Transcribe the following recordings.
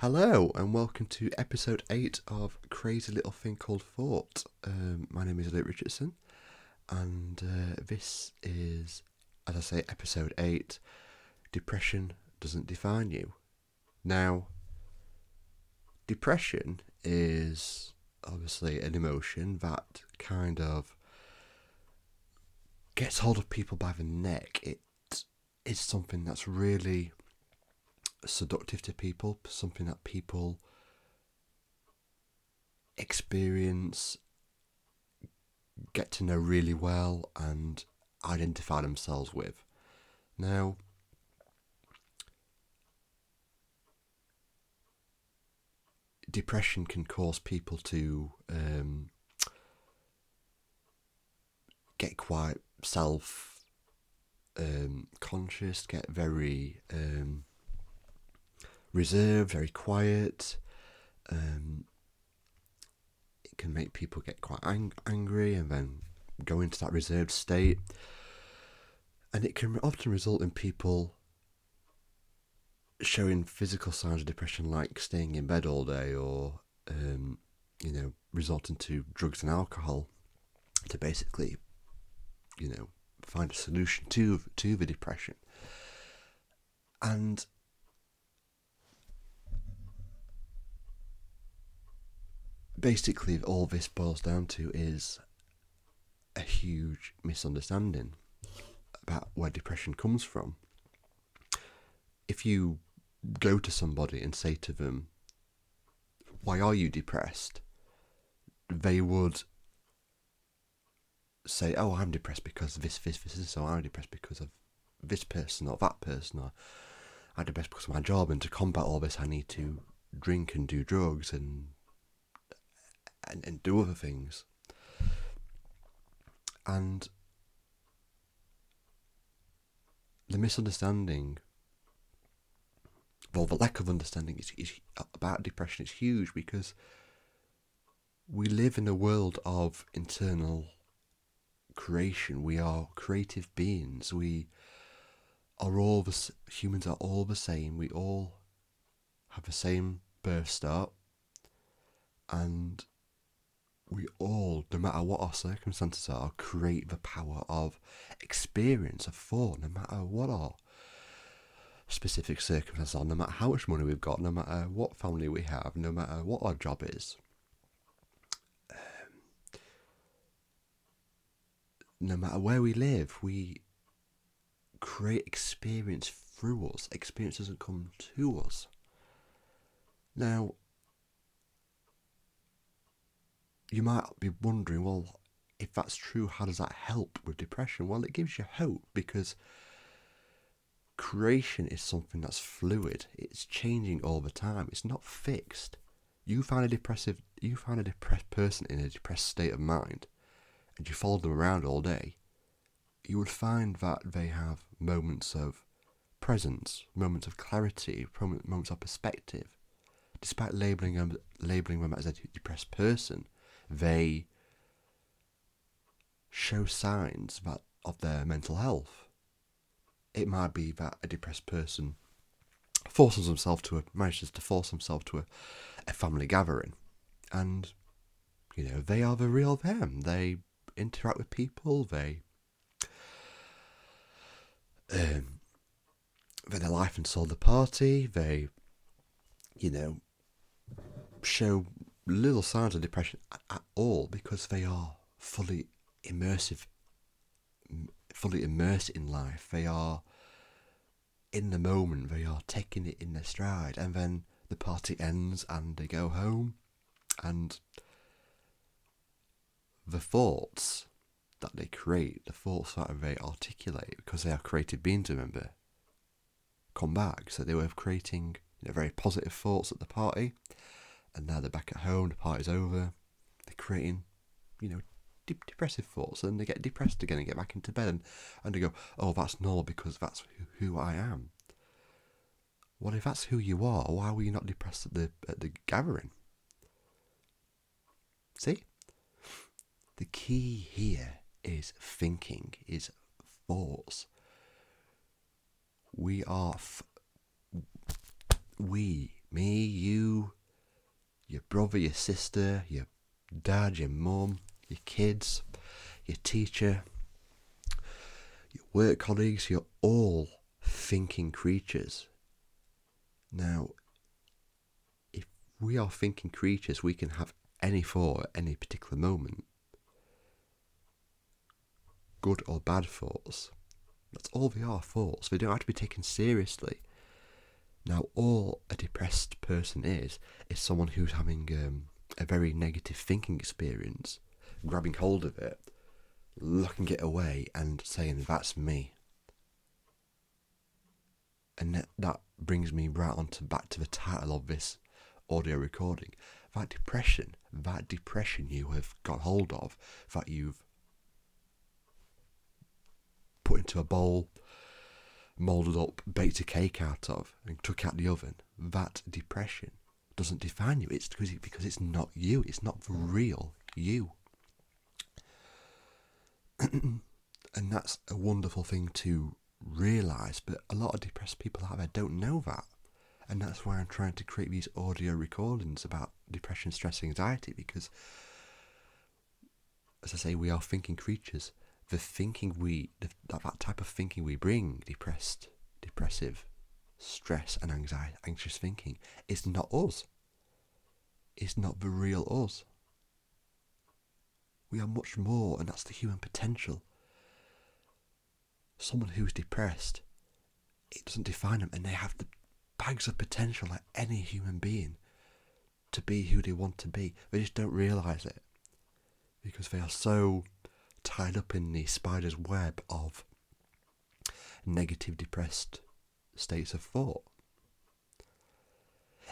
Hello and welcome to episode 8 of Crazy Little Thing Called Thought. My name is Luke Richardson and this is, as I say, episode 8, Depression Doesn't Define You. Now, depression is obviously an emotion that kind of gets hold of people by the neck. It is something that's really seductive to people, something that people experience, get to know really well and identify themselves with. Now, depression can cause people to get quite self-conscious, get very reserved, very quiet. It can make people get quite angry and then go into that reserved state. And it can often result in people showing physical signs of depression, like staying in bed all day or, resorting to drugs and alcohol to basically, find a solution to the depression. And basically all this boils down to is a huge misunderstanding about where depression comes from. If you go to somebody and say to them, "Why are you depressed?" they would say, "Oh, I'm depressed because of this, and so I'm depressed because of this person or that person, or I'm depressed because of my job, and to combat all this I need to drink and do drugs and do other things." And the misunderstanding, well, the lack of understanding is about depression is huge, because we live in a world of internal creation. We are creative beings. Humans are all the same. We all have the same birth start, and we all, no matter what our circumstances are, create the power of experience, of thought, no matter what our specific circumstances are, no matter how much money we've got, no matter what family we have, no matter what our job is. No matter where we live, we create experience through us. Experience doesn't come to us. Now, you might be wondering, well, if that's true, how does that help with depression? Well, it gives you hope, because creation is something that's fluid. It's changing all the time. It's not fixed. You find a depressed person in a depressed state of mind, and you follow them around all day, you would find that they have moments of presence, moments of clarity, moments of perspective. Despite labelling them as a depressed person, they show signs of their mental health. It might be that a depressed person manages to force himself to a family gathering, and they are the real them. They interact with people. They're the life and soul of the party. They, show little signs of depression at all, because they are fully immersed in life. They are in the moment. They are taking it in their stride, and then the party ends and they go home, and the thoughts that they create, the thoughts that they articulate, because they are creative beings, remember, come back. So they were creating very positive thoughts at the party, and now they're back at home, the party's over, they're creating depressive thoughts, and they get depressed again and get back into bed, and they go, "Oh, that's normal because that's who I am." Well, if that's who you are, why were you not depressed at the gathering? See? The key here is thinking, is thoughts. We are me, you, brother, your sister, your dad, your mum, your kids, your teacher, your work colleagues, you're all thinking creatures. Now, if we are thinking creatures, we can have any thought at any particular moment. Good or bad thoughts. That's all they are, thoughts. They don't have to be taken seriously. Now, all a depressed person is someone who's having a very negative thinking experience, grabbing hold of it, locking it away and saying, that's me. And that brings me right on to back to the title of this audio recording. That depression you have got hold of, that you've put into a bowl, moulded up, baked a cake out of, and took out the oven, that depression doesn't define you. It's because it's not you. It's not the real you. And that's a wonderful thing to realise, but a lot of depressed people out there don't know that. And that's why I'm trying to create these audio recordings about depression, stress, anxiety, because, as I say, we are thinking creatures. The thinking that type of thinking we bring, depressive, stress and anxious thinking, is not us. It's not the real us. We are much more, and that's the human potential. Someone who's depressed, it doesn't define them, and they have the bags of potential like any human being to be who they want to be. They just don't realise it because they are so tied up in the spider's web of negative, depressed states of thought.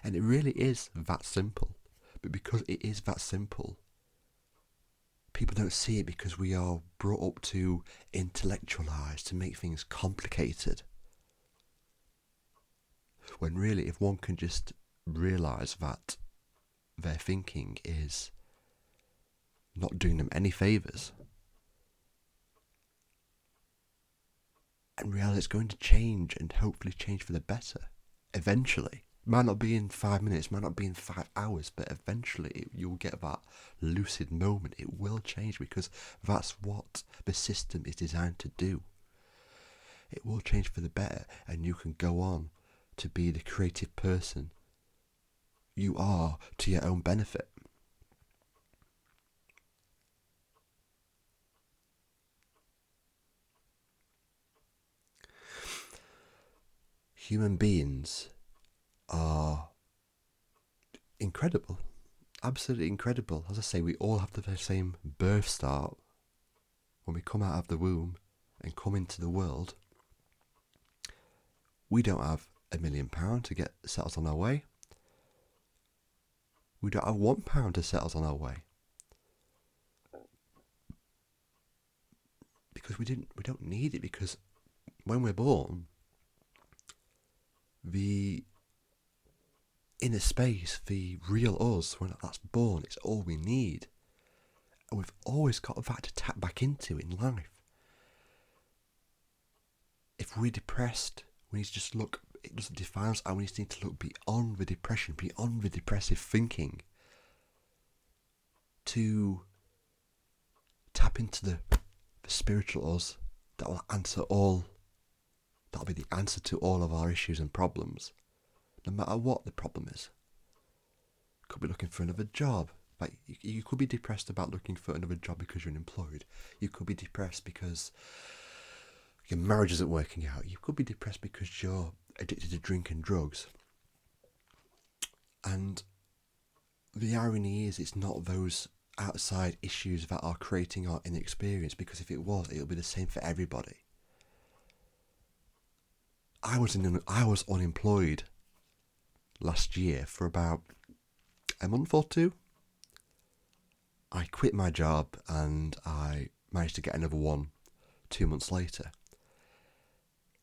And it really is that simple. But because it is that simple, people don't see it because we are brought up to intellectualise, to make things complicated. When really, if one can just realise that their thinking is not doing them any favours, and realise it's going to change and hopefully change for the better, eventually. Might not be in 5 minutes, might not be in 5 hours, but eventually you'll get that lucid moment. It will change because that's what the system is designed to do. It will change for the better, and you can go on to be the creative person you are to your own benefit. Human beings are incredible, absolutely incredible. As I say, we all have the same birth start. When we come out of the womb and come into the world, we don't have £1 million to get settled on our way. We don't have £1 to settle on our way. Because we don't need it, because when we're born, the inner space, the real us, when that's born, it's all we need. And we've always got that to tap back into in life. If we're depressed, we need to just look, it doesn't define us, and we need to look beyond the depression, beyond the depressive thinking, to tap into the spiritual us that will answer all, that'll be the answer to all of our issues and problems, no matter what the problem is. Could be looking for another job. Like, you could be depressed about looking for another job because you're unemployed. You could be depressed because your marriage isn't working out. You could be depressed because you're addicted to drink and drugs. And the irony is, it's not those outside issues that are creating our inexperience, because if it was, it would be the same for everybody. I was unemployed last year for about a month or two. I quit my job and I managed to get another one 2 months later.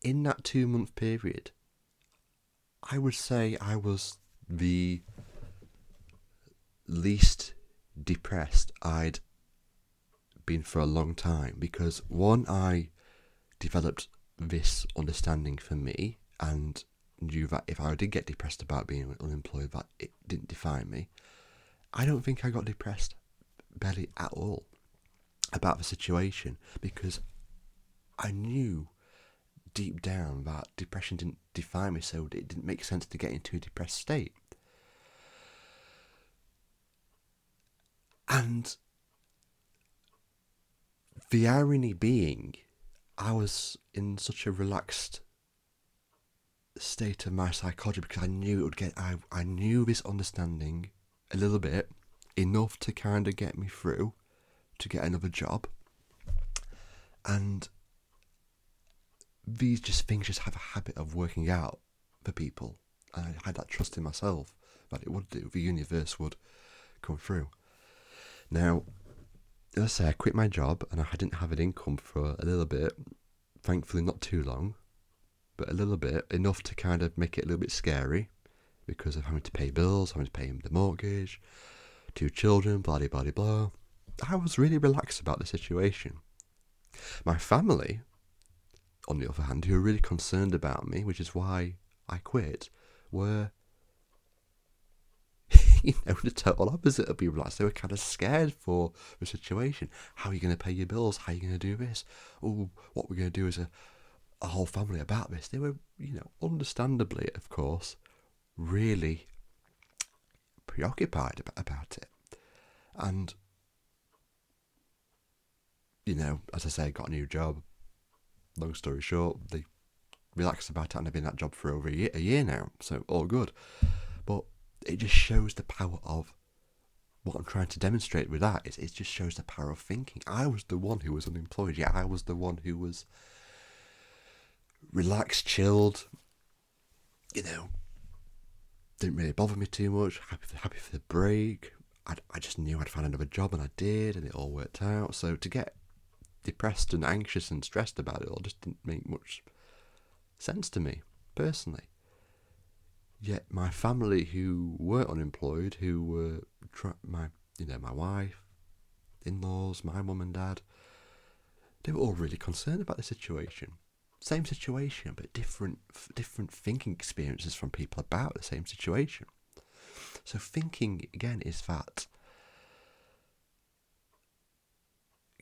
In that 2-month period, I would say I was the least depressed I'd been for a long time, because one, I developed this understanding for me and knew that if I did get depressed about being unemployed, that it didn't define me. I don't think I got depressed barely at all about the situation, because I knew deep down that depression didn't define me, so it didn't make sense to get into a depressed state. And the irony being, I was in such a relaxed state of my psychology because I knew it would get. I knew this understanding a little bit, enough to kind of get me through to get another job. And these things just have a habit of working out for people. And I had that trust in myself that it would do. The universe would come through. Now, let's say I quit my job and I didn't have an income for a little bit. Thankfully, not too long, but a little bit, enough to kind of make it a little bit scary because of having to pay bills, having to pay the mortgage, 2 children, blah, blah, blah, blah. I was really relaxed about the situation. My family, on the other hand, who were really concerned about me, which is why I quit, were the total opposite of being relaxed. They were kind of scared for the situation. How are you going to pay your bills? How are you going to do this? Oh, what we're going to do as a whole family about this. They were, understandably, of course, really preoccupied about it. And, as I say, I got a new job. Long story short, they relaxed about it, and I've been in that job for over a year now, so all good. But it just shows the power of what I'm trying to demonstrate with that. It just shows the power of thinking. I was the one who was unemployed. Yeah, I was the one who was relaxed, chilled, didn't really bother me too much, happy for the break. I just knew I'd find another job, and I did, and it all worked out. So to get depressed and anxious and stressed about it all just didn't make much sense to me, personally. Yet my family, who were unemployed, who were my wife, in-laws, my mum and dad, they were all really concerned about the situation. Same situation, but different thinking experiences from people about the same situation. So thinking, again, is that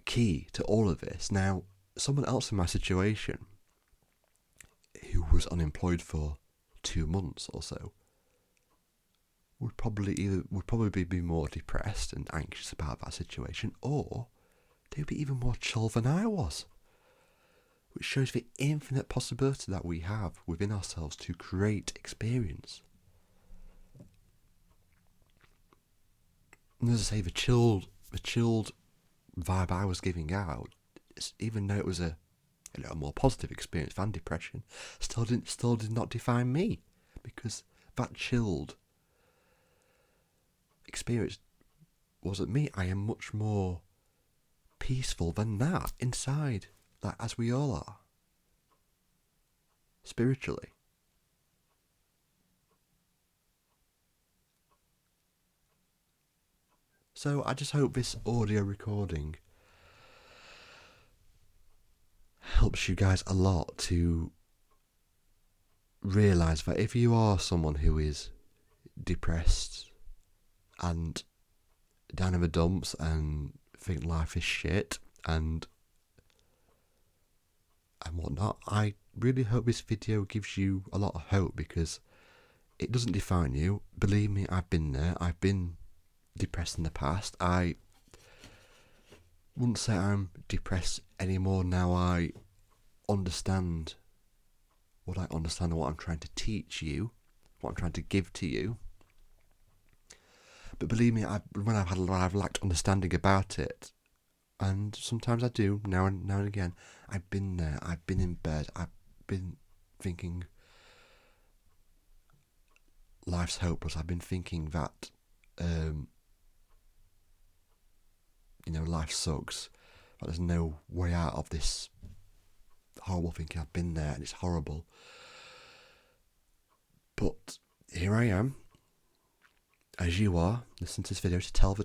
key to all of this. Now, someone else in my situation who was unemployed for 2 months or so would probably be more depressed and anxious about that situation, or they would be even more chill than I was. Which shows the infinite possibility that we have within ourselves to create experience. And as I say, the chilled vibe I was giving out, even though it was a more positive experience than depression, still did not define me, because that chilled experience wasn't me. I am much more peaceful than that inside. Like, as we all are, spiritually. So I just hope this audio recording helps you guys a lot to realise that if you are someone who is depressed and down in the dumps and think life is shit and whatnot, I really hope this video gives you a lot of hope, because it doesn't define you. Believe me, I've been there. I've been depressed in the past. I wouldn't say I'm depressed anymore now. I understand what I'm trying to teach you, what I'm trying to give to you. But believe me, when I've lacked understanding about it, and sometimes I do now and again, I've been there. I've been in bed. I've been thinking life's hopeless. I've been thinking that life sucks, that there's no way out of this horrible thinking. I've been there, and it's horrible. But here I am, as you are, listening to this video to tell the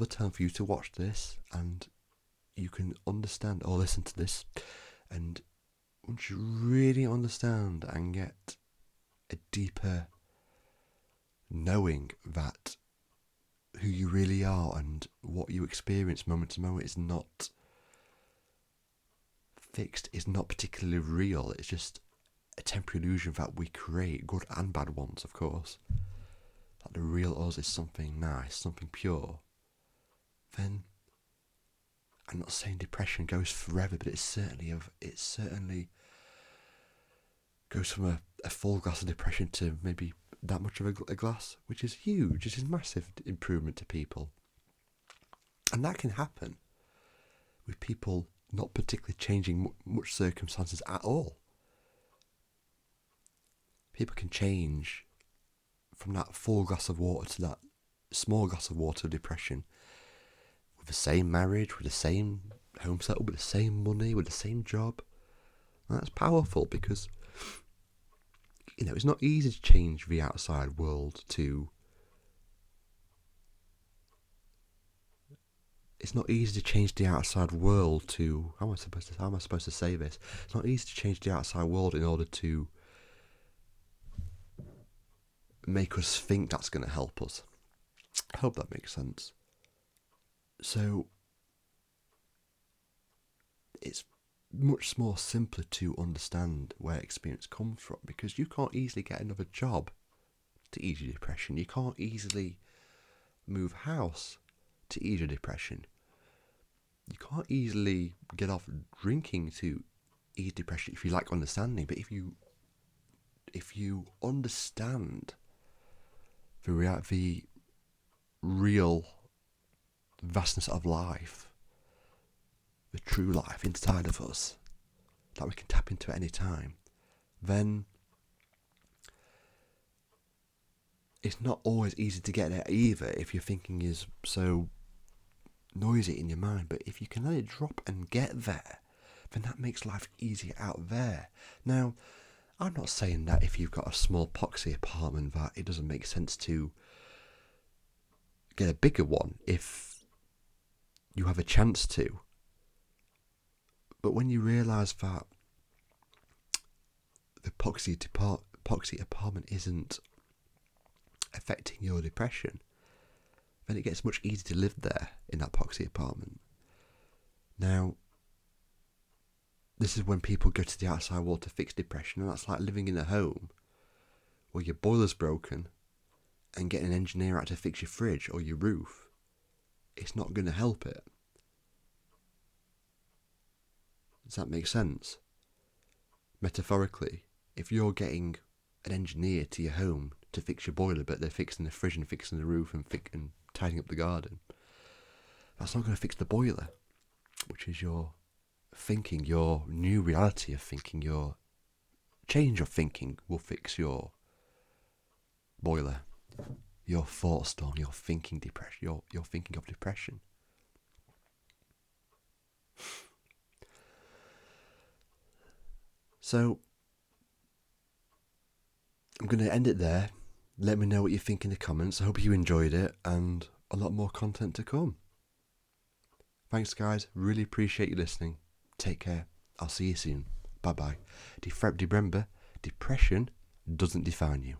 time for you to watch this, and you can understand or listen to this, and once you really understand and get a deeper knowing that who you really are and what you experience moment to moment is not fixed, is not particularly real. It's just a temporary illusion that we create, good and bad ones, of course. That the real us is something nice, something pure. Then I'm not saying depression goes forever, but it certainly goes from a full glass of depression to maybe that much of a glass, which is huge. Which is massive improvement to people. And that can happen with people not particularly changing much circumstances at all. People can change from that full glass of water to that small glass of water of depression with the same marriage, with the same home setup, with the same money, with the same job. And that's powerful because, it's not easy to change the outside world to... It's not easy to change the outside world to... How am I supposed to say this? It's not easy to change the outside world in order to make us think that's going to help us. I hope that makes sense. So it's much more simpler to understand where experience comes from, because you can't easily get another job to ease your depression. You can't easily move house to ease your depression. You can't easily get off drinking to ease depression if you lack understanding. But if you understand the real vastness of life, the true life inside of us, that we can tap into at any time, then it's not always easy to get there either if your thinking is so noisy in your mind. But if you can let it drop and get there, then that makes life easier out there. Now, I'm not saying that if you've got a small poxy apartment that it doesn't make sense to get a bigger one if you have a chance to. But when you realise that the poxy apartment isn't affecting your depression, then it gets much easier to live there in that poxy apartment. Now, this is when people go to the outside world to fix depression, and that's like living in a home where your boiler's broken and getting an engineer out to fix your fridge or your roof. It's not going to help it. Does that make sense? Metaphorically, if you're getting an engineer to your home to fix your boiler, but they're fixing the fridge and fixing the roof and tidying up the garden, that's not going to fix the boiler, which is your thinking, your new reality of thinking, your change of thinking will fix your boiler, your thought storm, your thinking depression, your thinking of depression. So I'm going to end it there. Let me know what you think in the comments. I hope you enjoyed it, and a lot more content to come. Thanks, guys. Really appreciate you listening. Take care. I'll see you soon. Bye-bye. Remember, depression doesn't define you.